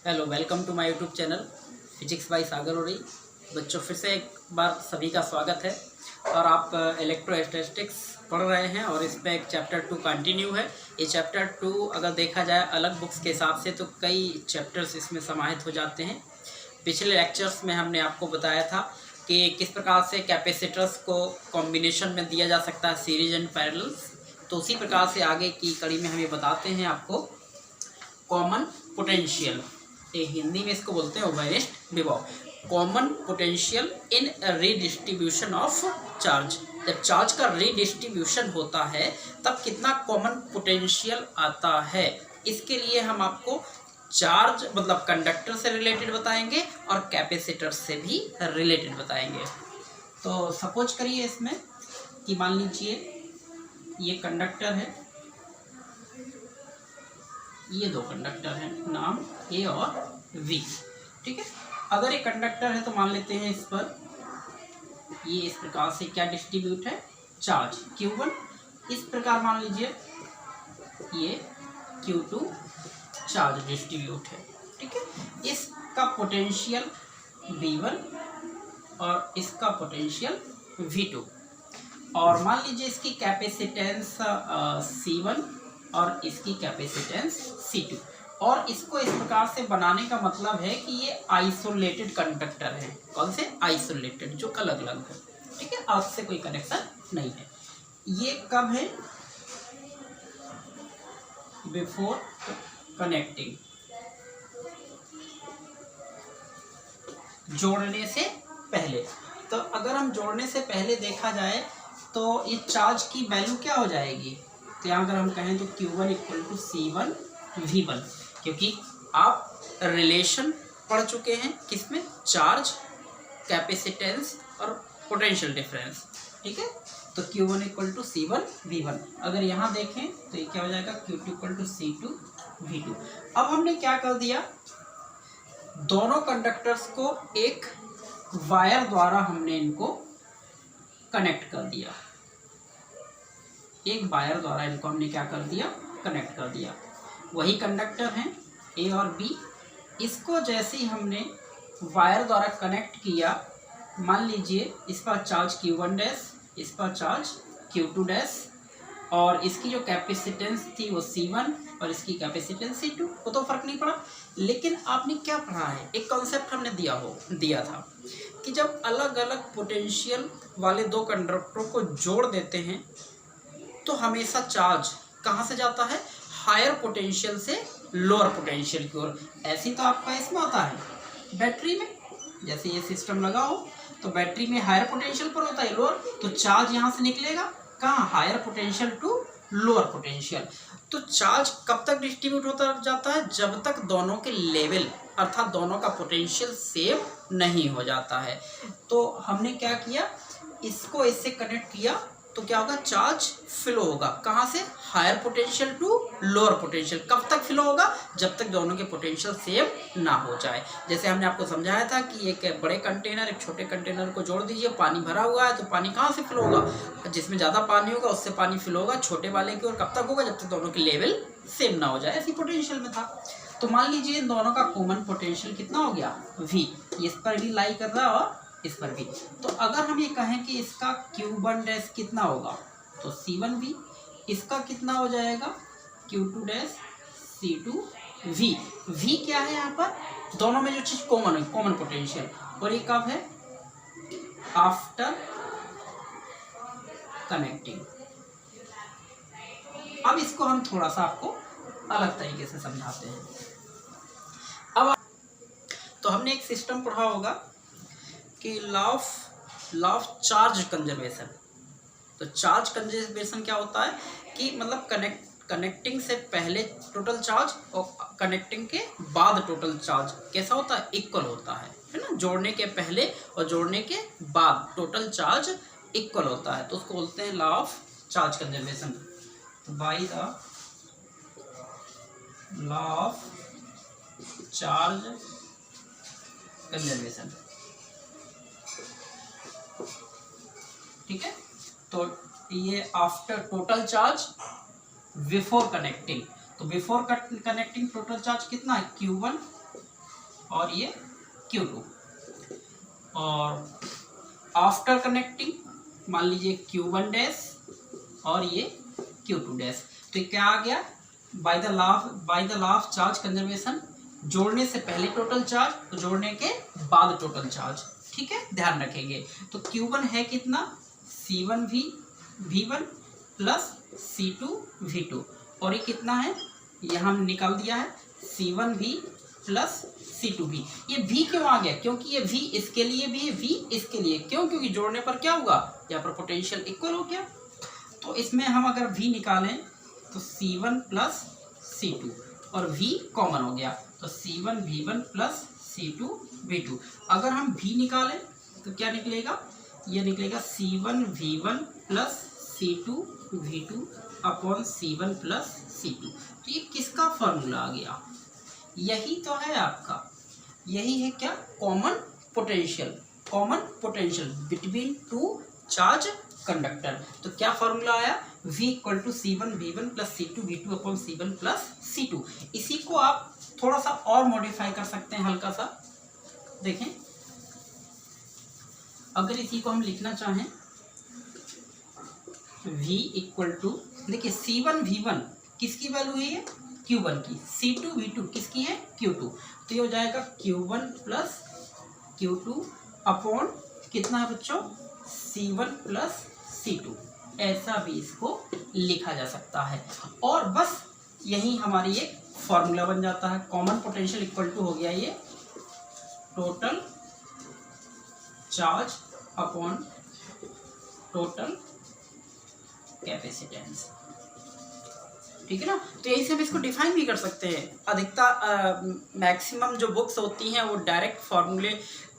Hello, welcome to my YouTube channel physics by Sagar Uri. बच्चों, फिर से एक बार सभी का स्वागत है। और आप इलेक्ट्रोस्टैटिक्स पढ़ रहे हैं और इस पे एक चैप्टर 2 कंटिन्यू है। ये चैप्टर 2 अगर देखा जाए अलग बुक्स के हिसाब से तो कई चैप्टर्स इसमें समाहित हो जाते हैं। पिछले लेक्चर्स में हमने आपको बताया था कि किस प्रकार से कैपेसिटर्स को कॉम्बिनेशन में दिया जा सकता है, सीरीज एंड पैरेलल्स। तो उसी प्रकार से आगे की कड़ी में हम ये बताते हैं आपको कॉमन पोटेंशियल। ये हिंदी में इसको बोलते हैं ओवररेस्ट विभव। Common potential in redistribution of charge. जब चार्ज का रीडिस्ट्रीब्यूशन होता है तब कितना कॉमन पोटेंशियल आता है, इसके लिए हम आपको चार्ज मतलब कंडक्टर से रिलेटेड बताएंगे और कैपेसिटर से भी रिलेटेड बताएंगे। तो सपोज करिए इसमें कि मान लीजिए ये कंडक्टर है, ये दो कंडक्टर हैं, नाम ए और वी। ठीक है, अगर ये कंडक्टर है तो मान लेते हैं इस पर ये इस प्रकार से क्या डिस्ट्रीब्यूट है, चार्ज Q1। इस प्रकार मान लीजिए ये Q2 चार्ज डिस्ट्रीब्यूट है। ठीक है, इसका पोटेंशियल V1 और इसका पोटेंशियल V2। और मान लीजिए इसकी कैपेसिटेंस C1 और इसकी कैपेसिटेंस C2। और इसको इस प्रकार से बनाने का मतलब है कि ये आइसोलेटेड कंडक्टर है। कौन से? आइसोलेटेड, जो अलग अलग है। ठीक है, आपसे कोई कनेक्शन नहीं है। ये कब है? बिफोर कनेक्टिंग, जोड़ने से पहले। तो अगर हम जोड़ने से पहले देखा जाए तो ये चार्ज की वैल्यू क्या हो जाएगी? तो यहाँ अगर हम कहें तो Q1 = C1 V1, क्योंकि आप रिलेशन पढ़ चुके हैं किसमें? चार्ज, कैपेसिटेंस और पोटेंशियल डिफरेंस। ठीक है, तो Q1 = C1 V1। अगर यहाँ देखें तो ये क्या हो जाएगा? Q2 = C2 V2। अब हमने क्या कर दिया, दोनों कंडक्टर्स को एक वायर द्वारा हमने इनको कनेक्ट कर दिया। एक वायर द्वारा इनको हमने क्या कर दिया? कनेक्ट कर दिया। वही कंडक्टर हैं ए और बी। इसको जैसे ही हमने वायर द्वारा कनेक्ट किया, मान लीजिए इस पर चार्ज Q1 डैश, इस पर चार्ज Q2 डैश, और इसकी जो कैपेसिटेंस थी वो C1 और इसकी कैपेसिटेंस C2। वो तो फर्क नहीं पड़ा। लेकिन आपने क्या पढ़ा है, एक कॉन्सेप्ट हमने दिया था कि जब अलग अलग पोटेंशियल वाले दो कंडक्टरों को जोड़ देते हैं तो हमेशा चार्ज कहाँ से जाता है? हायर पोटेंशियल से लोअर पोटेंशियल की ओर। ऐसी तो आपका इसमें होता है बैटरी में, जैसे ये सिस्टम लगा हो तो बैटरी में हायर पोटेंशियल पर होता है लोअर, तो चार्ज यहाँ से निकलेगा कहाँ? Higher potential to lower potential. तो चार्ज कब तक डिस्ट्रीब्यूट होता जाता है? जब तक दोनों के लेवल अर्थात दोनों का पोटेंशियल सेम नहीं हो जाता है। तो हमने क्या किया, इसको इससे कनेक्ट किया तो क्या होगा? चार्ज फ्लो होगा कहाँ से? Higher potential to lower potential. कब तक फ्लो होगा? जब तक दोनों के पोटेंशियल सेम ना हो जाए। जैसे हमने आपको समझाया था कि एक बड़े कंटेनर एक छोटे कंटेनर को जोड़ दीजिए, पानी भरा हुआ है तो पानी कहाँ से फ्लो होगा? जिसमें ज़्यादा पानी होगा उससे पानी फ्लो होगा छोटे वाले की ओर। कब तक होगा? जब तक दोनों के लेवल सेम ना हो जाए। ऐसी पोटेंशियल में था। तो मान लीजिए इन दोनों का कॉमन पोटेंशियल कितना हो गया? V। इस पर भी लाई कर रहा है और इस पर भी। तो अगर हम ये कहें कि इसका Q1 डैश कितना होगा तो C1V, इसका कितना हो जाएगा? Q2 dash C2V। V क्या है यहाँ पर? दोनों में जो चीज कॉमन है, कॉमन पोटेंशियल। और ये कब है? After connecting. अब इसको हम थोड़ा सा आपको अलग तरीके से समझाते हैं। अब तो हमने एक सिस्टम पढ़ा होगा कि लॉ ऑफ चार्ज कंजर्वेशन। तो चार्ज कंजर्वेशन क्या होता है कि मतलब कनेक्टिंग से पहले टोटल चार्ज और कनेक्टिंग के बाद टोटल चार्ज कैसा होता है? इक्वल होता है ना? जोड़ने के पहले और जोड़ने के बाद टोटल चार्ज इक्वल होता है, तो उसको बोलते हैं law of charge conservation. By the law of charge conservation. ठीक है, तो ये after total charge before connecting. तो बिफोर कनेक्टिंग टोटल चार्ज कितना है? Q1 और ये Q2। और आफ्टर कनेक्टिंग मान लीजिए Q1 डैश और ये Q2 डैश। तो क्या आ गया, by the law of charge conservation, जोड़ने से पहले टोटल चार्ज तो जोड़ने के बाद टोटल चार्ज। ठीक है, ध्यान रखेंगे। तो Q1 है कितना, C1V V1 plus C2 V2, और ये कितना है, यहाँ हम निकाल दिया है C1V प्लस C2V। ये V क्यों आ गया, क्योंकि ये V इसके लिए भी है, V इसके लिए, क्यों, क्योंकि जोड़ने पर क्या हुआ, यहाँ पर पोटेंशियल इक्वल हो गया। तो इसमें हम अगर V निकालें तो C1 प्लस C2 और V कॉमन हो गया, तो C1 V1 plus C2 V2। अगर हम V निकालें तो क्या निकलेगा, ये निकलेगा C1 V1 plus C2 V2 upon C1 plus C2। तो ये किसका फॉर्मूला आ गया, यही तो है आपका, यही है क्या, common potential between two charge conductor. तो क्या फॉर्मूला आया, V equal to C1 V1 plus C2 V2 upon C1 plus C2। इसी को आप थोड़ा सा और मॉडिफाई कर सकते हैं, हल्का सा देखें। अगर इसी को हम लिखना चाहें V इक्वल टू, देखिए C1 V1 किसकी वैल्यू है, ये Q1 की, C2 V2 किसकी है, Q2। तो ये हो जाएगा Q1 प्लस Q2 अपॉन कितना है बच्चों, C1 प्लस C2। ऐसा भी इसको लिखा जा सकता है, और बस यही हमारी एक फॉर्मूला बन जाता है। कॉमन पोटेंशियल इक्वल टू हो गया ये total charge upon total capacitance. ठीक है ना, तो यही से हम इसको डिफाइन भी कर सकते हैं। अधिकता मैक्सिमम जो बुक्स होती हैं वो डायरेक्ट फॉर्मूले,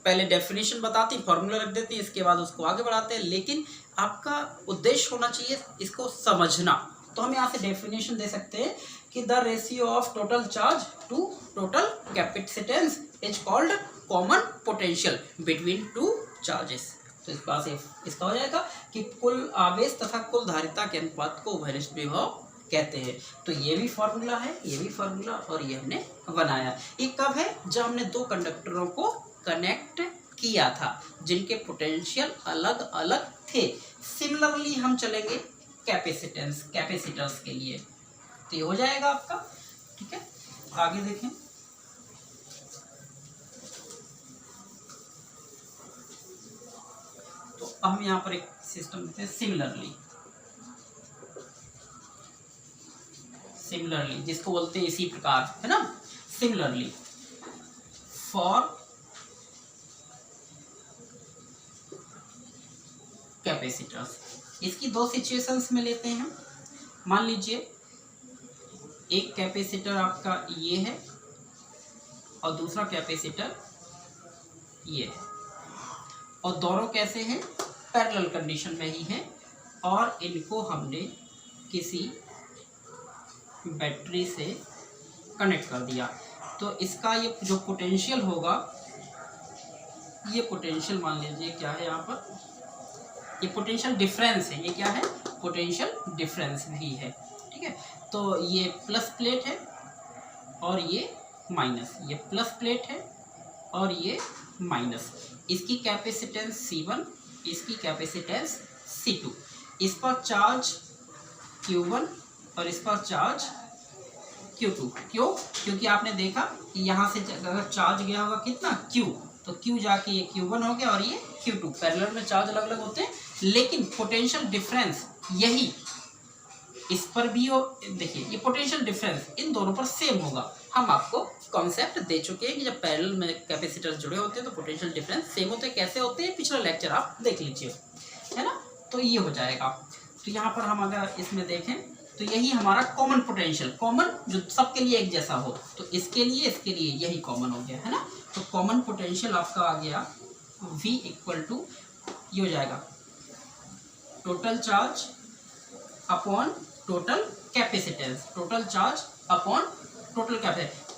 पहले डेफिनेशन बताती, फार्मूला रख देती है, इसके बाद उसको आगे बढ़ाते हैं, लेकिन आपका उद्देश्य होना चाहिए इसको समझना। तो हम यहाँ से डेफिनेशन दे सकते हैं कि the ratio of total charge to total capacitance is called common potential between two charges. तो इस बात से इसका हो जाएगा कि कुल आवेश तथा कुल धारिता के अनुपात को उभयनिष्ठ विभव कहते हैं। तो ये भी फार्मूला है, ये भी फार्मूला, और ये हमने बनाया। ये कब है, जब हमने दो कंडक्टरों को कनेक्ट किया था जिनके पोटेंशियल अलग अलग थे। सिमिलरली हम चलेंगे कैपेसिटर्स के लिए, तो ये हो जाएगा आपका। ठीक है, आगे देखें। तो हम यहाँ पर एक सिस्टम देते हैं सिमिलरली, जिसको बोलते हैं इसी प्रकार, है ना, सिमिलरली फॉर कैपेसिटर्स। इसकी दो सिचुएशंस में लेते हैं। मान लीजिए एक कैपेसिटर आपका ये है और दूसरा कैपेसिटर ये है, और दोनों कैसे हैं, पैरेलल कंडीशन में ही है, और इनको हमने किसी बैटरी से कनेक्ट कर दिया। तो इसका ये जो पोटेंशियल होगा, ये पोटेंशियल मान लीजिए क्या है यहाँ पर, ये पोटेंशियल डिफरेंस है। ये क्या है, पोटेंशियल डिफरेंस भी है। ठीक है, तो ये प्लस प्लेट है और ये माइनस, ये प्लस प्लेट है और ये माइनस। इसकी कैपेसिटेंस C1, इसकी कैपेसिटेंस C2। इस पर चार्ज Q1 और इस पर चार्ज Q2। क्यों, क्योंकि आपने देखा कि यहाँ से अगर चार्ज गया होगा कितना Q, तो Q जाके ये Q1 हो गया और ये Q2। पैरेलल में चार्ज अलग अलग होते हैं, लेकिन पोटेंशियल डिफरेंस यही इस पर भी हो। देखिए ये पोटेंशियल डिफरेंस इन दोनों पर सेम होगा। हम आपको कॉन्सेप्ट दे चुके हैं कि जब पैरेलल में कैपेसिटर जुड़े होते हैं तो पोटेंशियल डिफरेंस सेम होते हैं। कैसे होते हैं, पिछला लेक्चर आप देख लीजिए, है ना। तो ये हो जाएगा। तो यहाँ पर हम अगर इसमें देखें तो यही हमारा कॉमन पोटेंशियल, कॉमन जो सबके लिए एक जैसा हो, तो इसके लिए यही कॉमन हो गया, है ना। तो कॉमन पोटेंशियल आपका आ गया V इक्वल टू, ये हो जाएगा total charge upon total capacitance, total charge upon total capacitance.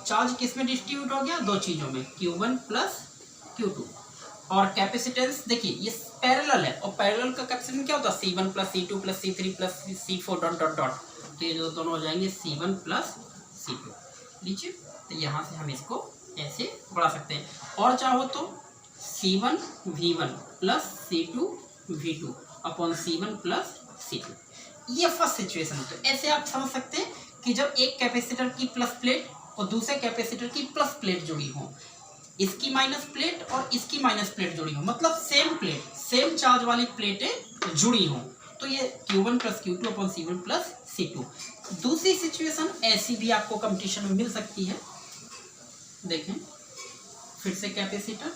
Charge किस में डिस्ट्रीब्यूट हो गया, दो चीज़ों में, Q1 प्लस Q2। और कैपेसिटेंस देखिए ये पैरेलल है, और पैरेलल का कैपेसिटेंस क्या होता है, C1 plus C2 plus C3 plus C4 dot dot dot. तो ये जो दोनों हो जाएंगे C1 प्लस C2। लीजिए, तो यहाँ से हम इसको ऐसे बढ़ा सकते हैं। और चाहो तो C1V1 plus C2V2 upon C1 plus C2, ये फर्स्ट सिचुएशन है। तो ऐसे आप समझ सकते हैं कि जब एक कैपेसिटर की प्लस प्लेट और दूसरे कैपेसिटर की प्लस प्लेट जुड़ी हो, इसकी माइनस प्लेट और इसकी माइनस प्लेट जुड़ी हो, मतलब सेम प्लेट, सेम चार्ज वाली प्लेटें जुड़ी हों, तो ये Q1 plus Q2 upon C1 plus C2। दूसरी सिचुएशन ऐसी भी आपको कंपटीशन में मिल सकती है। देखें फिर से कैपेसिटर,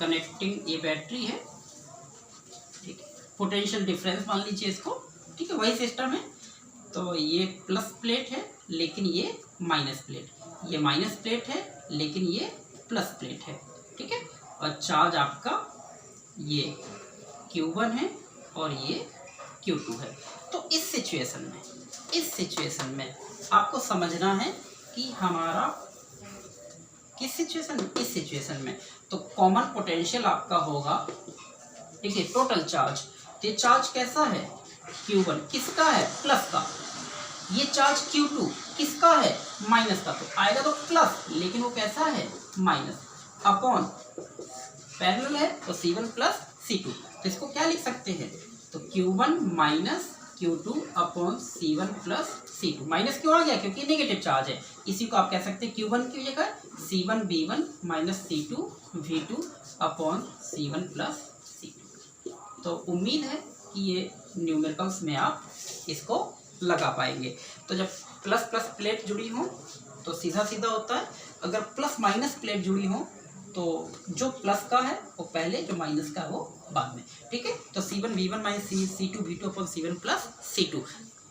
कनेक्टिंग ये बैटरी है, ठीक है, पोटेंशियल डिफरेंस मान लीजिए इसको, ठीक है, वही सिस्टम है। तो ये प्लस प्लेट है लेकिन ये माइनस प्लेट, ये माइनस प्लेट है लेकिन ये प्लस प्लेट है, ठीक है। और चार्ज आपका ये Q1 है और ये Q2 है। तो इस सिचुएशन में आपको समझना है कि हमारा किस सिचुएशन में, इस सिचुएशन में तो कॉमन पोटेंशियल आपका होगा, ठीक है, टोटल चार्ज। तो ये चार्ज कैसा है, Q1 किसका है, प्लस का, ये चार्ज Q2 किसका है, माइनस का, तो आएगा तो प्लस लेकिन वो कैसा है, माइनस, अपॉन पैरेलल है तो C1 प्लस C2। तो इसको क्या लिख सकते हैं, तो Q1 minus Q2 upon C1 plus C2। Minus क्यों आ गया, क्योंकि नेगेटिव चार्ज है, इसी को आप कह सकते हैं Q1 की जगह C1V1 minus C2V2 upon C1 plus C2। तो उम्मीद है कि ये न्यूमेरिकल्स में आप इसको लगा पाएंगे। तो जब प्लस प्लस प्लेट जुड़ी हो तो सीधा सीधा होता है, अगर प्लस माइनस प्लेट जुड़ी हो तो जो प्लस का है वो पहले, जो माइनस का है वो बाद में, ठीक है। तो C1V1 minus C2V2 upon C1 plus C2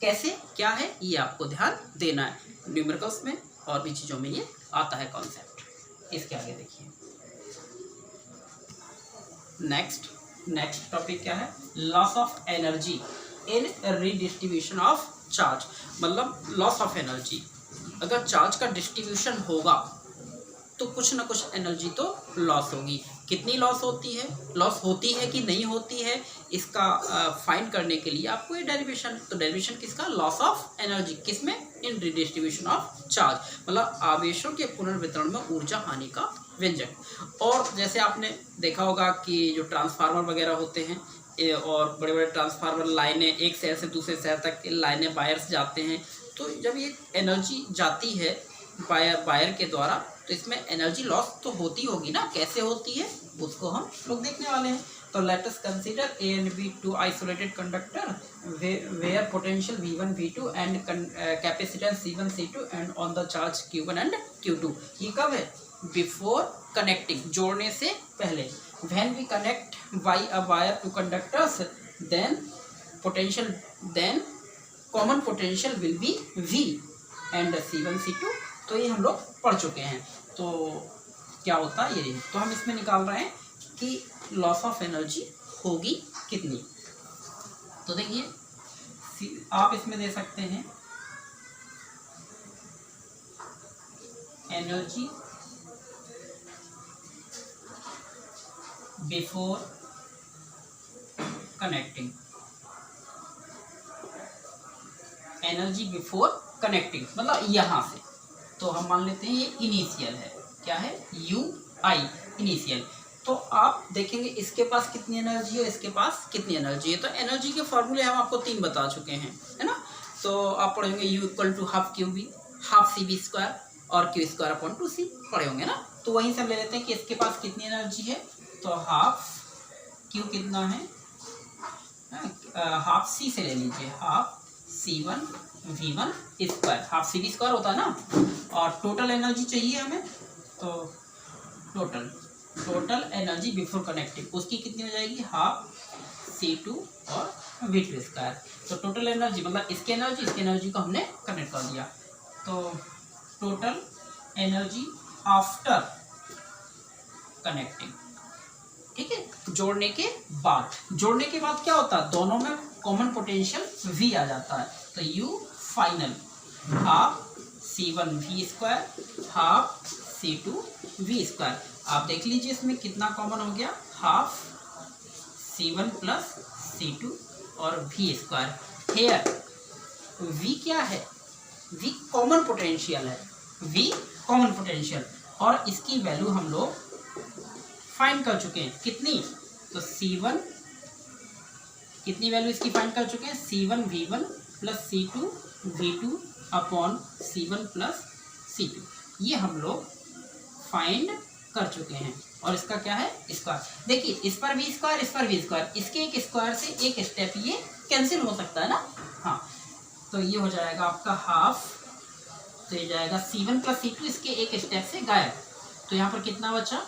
कैसे क्या है ये आपको ध्यान देना है, न्यूमेरिकल्स में और भी चीज़ों में ये आता है कॉन्सेप्ट। इसके आगे देखिए, नेक्स्ट टॉपिक क्या है, loss of energy in redistribution of charge. मतलब लॉस ऑफ एनर्जी, अगर चार्ज का डिस्ट्रीब्यूशन होगा तो कुछ ना कुछ एनर्जी तो लॉस होगी। कितनी लॉस होती है कि नहीं होती है, इसका फाइंड करने के लिए आपको ये डेरिवेशन, तो डेरिवेशन किसका, लॉस ऑफ एनर्जी, किसमें, इन रिडिस्ट्रीब्यूशन ऑफ चार्ज, मतलब आवेशों के पुनर्वितरण में ऊर्जा हानि का व्यंजक। और जैसे आपने देखा होगा कि जो ट्रांसफार्मर वगैरह होते हैं और बड़े बड़े ट्रांसफार्मर लाइनें, एक शहर से दूसरे शहर तक लाइनें, वायर्स जाते हैं, तो जब ये एनर्जी जाती है वायर के द्वारा तो इसमें एनर्जी लॉस तो होती होगी ना, कैसे होती है उसको हम लोग देखने वाले हैं। तो let us consider A and B two isolated conductor where potential V1 V2 and capacitance C1 C2 and on the charge Q1 and Q2। ये कब है, बिफोर कनेक्टिंग, जोड़ने से पहले। When we connect by a wire two conductors then common potential will be V and C1 C2। तो ये हम लोग पढ़ चुके हैं। तो क्या होता है ये, तो हम इसमें निकाल रहे हैं कि लॉस ऑफ एनर्जी होगी कितनी। तो देखिए आप इसमें दे सकते हैं energy before connecting, energy before connecting मतलब यहाँ से, तो हम मान लेते हैं ये इनिशियल है, क्या है, UI इनिशियल। तो आप देखेंगे इसके पास कितनी एनर्जी है, इसके पास कितनी एनर्जी है। तो एनर्जी के फॉर्मूले हम आपको 3 बता चुके हैं, है ना। तो आप पढ़ेंगे U equal to half QV half CV square और Q स्क्वायर अपॉन 2C पढ़े होंगे ना। तो वहीं से हम ले लेते हैं कि इसके पास कितनी एनर्जी है, तो हाफ Q कितना है, हाफ C से ले लीजिए, half C1V1 square, half CV square होता है ना। और टोटल एनर्जी चाहिए हमें, तो टोटल एनर्जी बिफोर कनेक्टिंग उसकी कितनी हो जाएगी, हाफ C2 और V2 स्क्वायर। तो टोटल एनर्जी मतलब इसकी एनर्जी को हमने कनेक्ट कर दिया। तो टोटल एनर्जी आफ्टर कनेक्टिंग, ठीक है, जोड़ने के बाद क्या होता है, दोनों में कॉमन पोटेंशियल V आ जाता है। तो U final half C1V square half C2V square. आप देख लीजिए इसमें कितना कॉमन हो गया, हाफ C1 प्लस C2 और V स्क्वायर। हेयर V क्या है, V कॉमन पोटेंशियल है, V कॉमन पोटेंशियल, और इसकी वैल्यू हम लोग फाइंड कर चुके हैं। कितनी, तो C1, कितनी वैल्यू इसकी फाइंड कर चुके हैं, C1 V1 plus C2 V2 upon C1 plus C2, ये हम लोग फाइंड कर चुके हैं। और इसका क्या है, स्क्वायर। देखिए इस पर भी स्क्वायर, इस पर भी स्क्वायर, इसके एक स्क्वायर से एक स्टेप ये कैंसिल हो सकता है ना। हाँ, तो ये हो जाएगा आपका हाफ, तो ये जाएगा C1 प्लस C2, इसके एक स्टेप से गायब। तो यहाँ पर कितना बचा,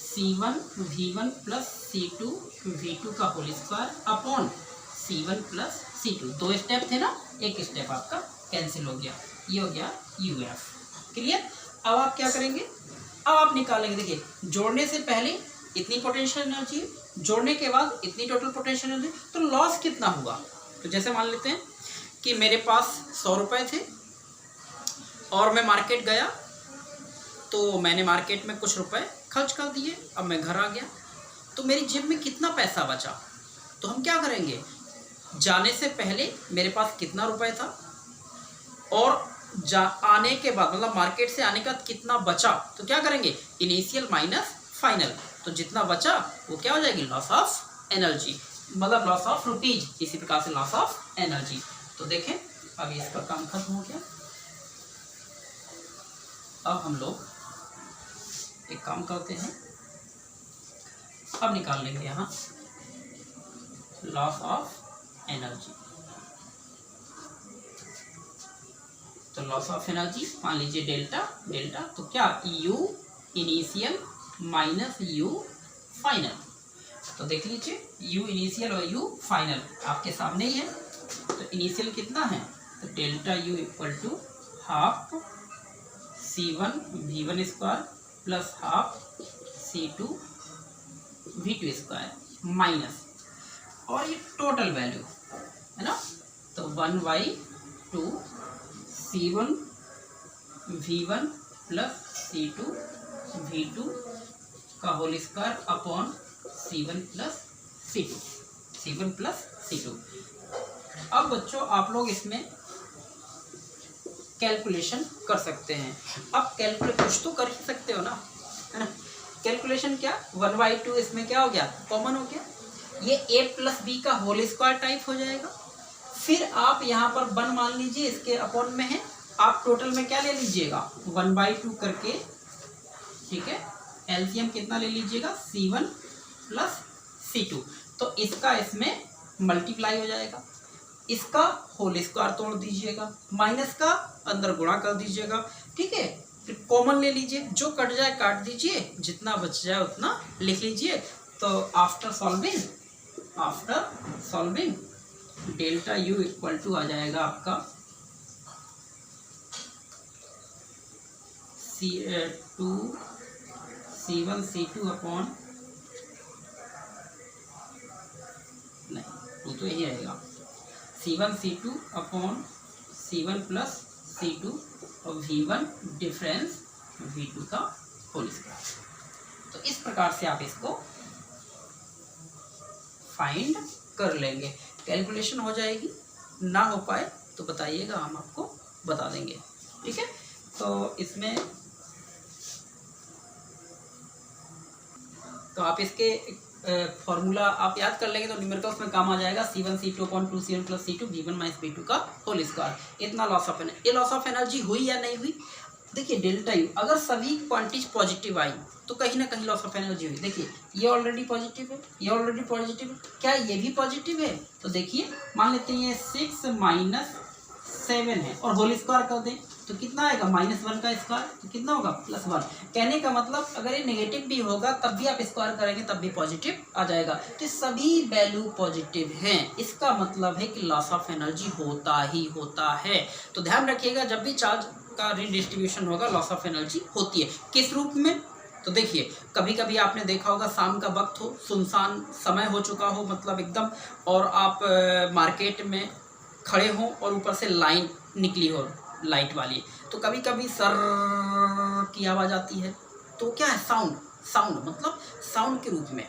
C1 V1 plus C2 V2 का whole square upon C1 plus C2, दो स्टेप थे ना, एक स्टेप आपका कैंसिल हो गया, ये हो गया UF। क्लियर। अब आप क्या करेंगे, अब आप निकालेंगे। देखिए जोड़ने से पहले इतनी पोटेंशियल एनर्जी, जोड़ने के बाद इतनी टोटल पोटेंशियल एनर्जी, तो लॉस कितना हुआ। तो जैसे मान लेते हैं कि मेरे पास 100 रुपये थे और मैं मार्केट गया, तो मैंने मार्केट में कुछ रुपए खर्च कर दिए, अब मैं घर आ गया, तो मेरी जेब में कितना पैसा बचा। तो हम क्या करेंगे, जाने से पहले मेरे पास कितना रुपए था और आने के बाद, मतलब मार्केट से आने का कितना बचा, तो क्या करेंगे, इनिशियल माइनस फाइनल, तो जितना बचा वो क्या हो जाएगी, लॉस ऑफ एनर्जी, मतलब लॉस ऑफ रुपीज, इसी प्रकार से लॉस ऑफ एनर्जी। तो देखें अभी इसका काम खत्म हो गया। अब हम लोग एक काम करते हैं, अब निकाल लेंगे यहाँ लॉस ऑफ एनर्जी। तो लॉस ऑफ एनर्जी मान लीजिए डेल्टा, डेल्टा तो क्या, U initial minus U final. तो देख लीजिए U इनिशियल और U फाइनल आपके सामने ही है। तो इनिशियल कितना है, तो delta U equal to half C1 V1 square plus half C2 V2 square minus, और ये टोटल वैल्यू है ना, तो 1/2 C1 V1 plus C2 V2 का whole square upon C1 plus C2। अब बच्चों आप लोग इसमें कैलकुलेशन कर सकते हैं। अब कैलकुलेट कुछ तो कर ही सकते हो ना, है ना। कैलकुलेशन क्या, 1/2 इसमें क्या हो गया, कॉमन हो गया, ये A प्लस B का होल स्क्वायर टाइप हो जाएगा। फिर आप यहाँ पर 1 मान लीजिए, इसके अपॉन में है, आप टोटल में क्या ले लीजिएगा, 1/2 करके, ठीक है। एलसीएम कितना ले लीजिएगा, C1 प्लस C2, तो इसका इसमें मल्टीप्लाई हो जाएगा, इसका होल स्क्वायर तोड़ दीजिएगा, माइनस का अंदर गुणा कर दीजिएगा, ठीक है। फिर कॉमन ले लीजिए, जो कट जाए काट दीजिए, जितना बच जाए उतना लिख लीजिए। तो after solving delta U equal to आ जाएगा आपका C1 C2 अपॉन, नहीं 2 तो यही रहेगा, C1 C2 upon C1 plus C2 और V1 डिफरेंस V2 का होल स्क्वायर। तो इस प्रकार से आप इसको फाइंड कर लेंगे, कैलकुलेशन हो जाएगी। ना हो पाए तो बताइएगा, हम आपको बता देंगे, ठीक है। तो इसमें तो आप इसके फॉर्मूला आप याद कर लेंगे तो न्यूमेरिकल्स में काम आ जाएगा, C1 C2 upon 2 C1 plus C2 V1 minus V2 का होल स्क्वायर। इतना लॉस ऑफ एनर्जी, ये लॉस ऑफ एनर्जी हुई या नहीं हुई। देखिए डेल्टा U अगर सभी क्वांटिटीज पॉजिटिव आई तो कहीं ना कहीं लॉस ऑफ एनर्जी हुई। देखिए ये ऑलरेडी पॉजिटिव है, ये ऑलरेडी पॉजिटिव है, क्या ये भी पॉजिटिव है। तो देखिए मान लेते हैं ये 6 - 7 है और होल स्क्वायर कर दें तो कितना आएगा, -1 का स्क्वायर, तो कितना होगा +1। कहने का मतलब अगर ये नेगेटिव भी होगा तब भी आप स्क्वायर करेंगे तब भी पॉजिटिव आ जाएगा। तो सभी वैल्यू पॉजिटिव हैं, इसका मतलब है कि लॉस ऑफ एनर्जी होता ही होता है। तो ध्यान रखिएगा, जब भी चार्ज का रीडिस्ट्रीब्यूशन होगा लॉस ऑफ एनर्जी होती है। किस रूप में, तो देखिए कभी कभी आपने देखा होगा शाम का वक्त हो, सुनसान समय हो चुका हो मतलब एकदम, और आप मार्केट में खड़े हों और ऊपर से लाइन निकली हो लाइट वाली, तो कभी कभी सर की आवाज़ आती है, तो क्या है, साउंड मतलब साउंड के रूप में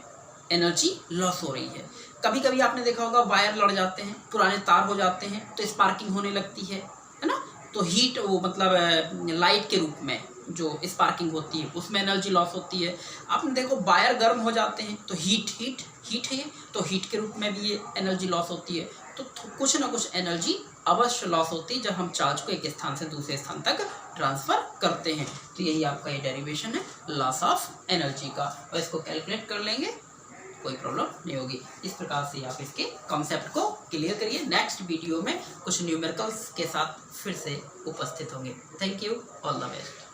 एनर्जी लॉस हो रही है। कभी कभी आपने देखा होगा वायर लड़ जाते हैं, पुराने तार हो जाते हैं, तो स्पार्किंग होने लगती है ना। तो हीट, वो मतलब लाइट के रूप में जो स्पार्किंग होती है उसमें एनर्जी लॉस होती है। आपने देखो वायर गर्म हो जाते हैं तो हीट है ये, तो हीट के रूप में भी ये एनर्जी लॉस होती है। तो कुछ ना कुछ एनर्जी अवश्य लॉस होती है जब हम चार्ज को एक स्थान से दूसरे स्थान तक ट्रांसफ़र करते हैं। तो यही आपका ये डेरिवेशन है लॉस ऑफ एनर्जी का, और इसको कैलकुलेट कर लेंगे, कोई प्रॉब्लम नहीं होगी। इस प्रकार से आप इसके कॉन्सेप्ट को क्लियर करिए। नेक्स्ट वीडियो में कुछ न्यूमेरिकल्स के साथ फिर से उपस्थित होंगे। Thank you, all the best.